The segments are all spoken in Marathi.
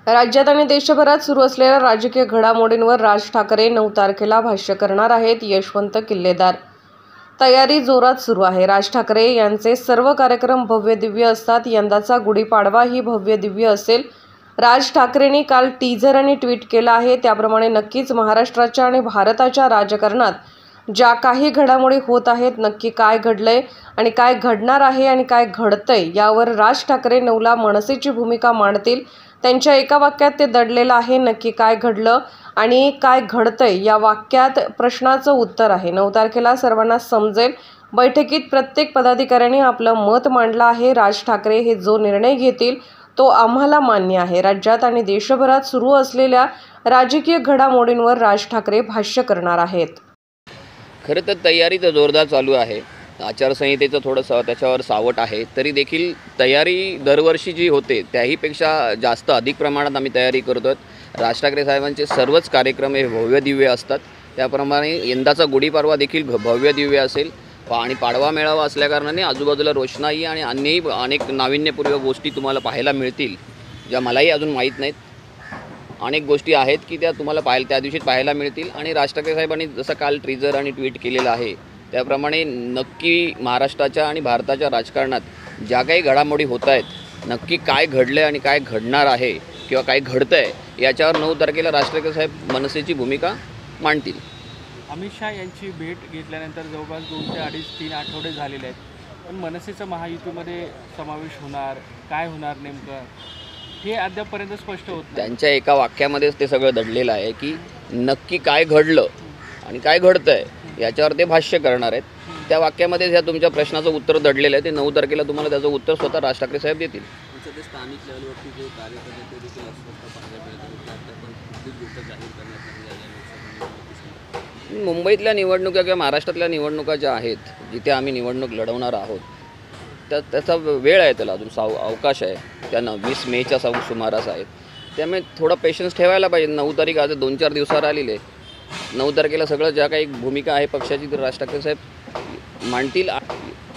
राज्यात आणि देशभरात सुरू असलेल्या राजकीय घडामोडींवर राज ठाकरे 9 तारखेला भाष्य करणार आहेत. यशवंत किल्लेदार. तयारी जोरात सुरू आहे. राज ठाकरे यांचे सर्व कार्यक्रम भव्य दिव्य असतात. यंदाचा गुढीपाडवा ही भव्य दिव्य असेल. राज ठाकरेंनी काल टीझर आणि ट्विट केलं आहे. त्याप्रमाणे नक्कीच महाराष्ट्राच्या आणि भारताच्या राजकारणात ज्या काही घडामोडी होत आहेत, नक्की काय घडलंय आणि काय घडणार आहे आणि काय घडतंय यावर राज ठाकरे 9ला मनसेची भूमिका मांडतील. त्यांच्या एका वाक्यात ते दडलेलं आहे. नक्की काय घडलं आणि काय घडतंय या वाक्यात प्रश्नाचं उत्तर आहे. 9 तारखेला सर्वांना समजेल. बैठकीत प्रत्येक पदाधिकाऱ्यांनी आपलं मत मांडलं आहे. राज ठाकरे हे जो निर्णय घेतील तो आम्हाला मान्य आहे. राज्यात आणि देशभरात सुरू असलेल्या राजकीय घडामोडींवर राज ठाकरे भाष्य करणार आहेत. खरं तर तयारी तर जोरदार चालू आहे. आचारसंहितेचं थोडंसं त्याच्यावर सावट आहे. तरी देखील तयारी दरवर्षी जी होते त्याहीपेक्षा जास्त अधिक प्रमाणात आम्ही तयारी करतो आहोत. राज ठाकरे साहेबांचे सर्वच कार्यक्रम हे भव्य दिव्य असतात. त्याप्रमाणे यंदाचा गुढीपाडवा देखील भव्य दिव्य असेल आणि पाडवा मेळावा असल्याकारणाने आजूबाजूला रोषणाई आणि अन्यही अनेक नाविन्यपूर्ण गोष्टी तुम्हाला पाहायला मिळतील, ज्या मलाही अजून माहीत नाहीत. अनेक गोष्टी आहेत की त्या तुम्हाला त्या दिवशी पाहायला मिळतील. आणि राज ठाकरे साहेबांनी जसं काल टीझर आणि ट्विट केलेलं आहे त्याप्रमाणे नक्की महाराष्ट्राच्या आणि भारताच्या राजकारणात ज्या काही घडामोडी होत आहेत, नक्की काय घडलं आणि काय घडणार आहे किंवा काय घडतं आहे याच्यावर 9 तारखेला राज ठाकरे साहेब मनसेची भूमिका मांडतील. अमित शहा यांची भेट घेतल्यानंतर जवळपास 2 ते 2.5-3 आठवडे झालेले आहेत. पण मनसेचा महायुतीमध्ये समावेश होणार, काय होणार नेमकं हे अद्यापपर्यंत स्पष्ट होत नाही. त्यांच्या एका वाक्यामध्येच ते सगळं दडलेलं आहे की नक्की काय घडलं आणि काय घडतं आहे याच्यावर ते भाष्य करणार आहेत. त्या वाक्यामध्येच ह्या तुमच्या प्रश्नाचं उत्तर दडलेलं आहे. ते 9 तारखेला तुम्हाला त्याचं उत्तर स्वतः राज ठाकरे साहेब देतील. स्थानिक लेवलवरती जे कार्यकर्ते देखील अस्वस्थ पाहायला मिळतं. मुंबईतल्या निवडणुका किंवा महाराष्ट्रातल्या निवडणुका ज्या आहेत, जिथे आम्ही निवडणूक लढवणार आहोत, त्याचा वेळ आहे, त्याला अजून अवकाश आहे. त्या 20 मेच्या सुमारास आहेत. त्यामुळे थोडा पेशन्स ठेवायला पाहिजे. 9 तारीख आज 2-4 दिवसावर आलेली आहे. 9 तारखेला सगळं ज्या काही भूमिका आहे पक्षाची तर राज ठाकरे साहेब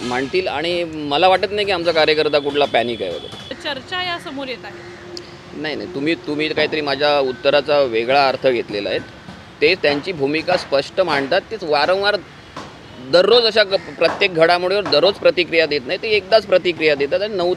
मांडतील आणि मला वाटत नाही की आमचा कार्यकर्ता कुठला पॅनिक आहे वगैरे. चर्चा या समोर येत आहे. नाही, तुम्ही काहीतरी माझ्या उत्तराचा वेगळा अर्थ घेतलेला आहे. ते त्यांची भूमिका स्पष्ट मांडतात. तेच वारंवार दररोज अशा प्रत्येक घडामोडीवर दररोज प्रतिक्रिया देत नाही. ते एकदाच प्रतिक्रिया देतात आणि 9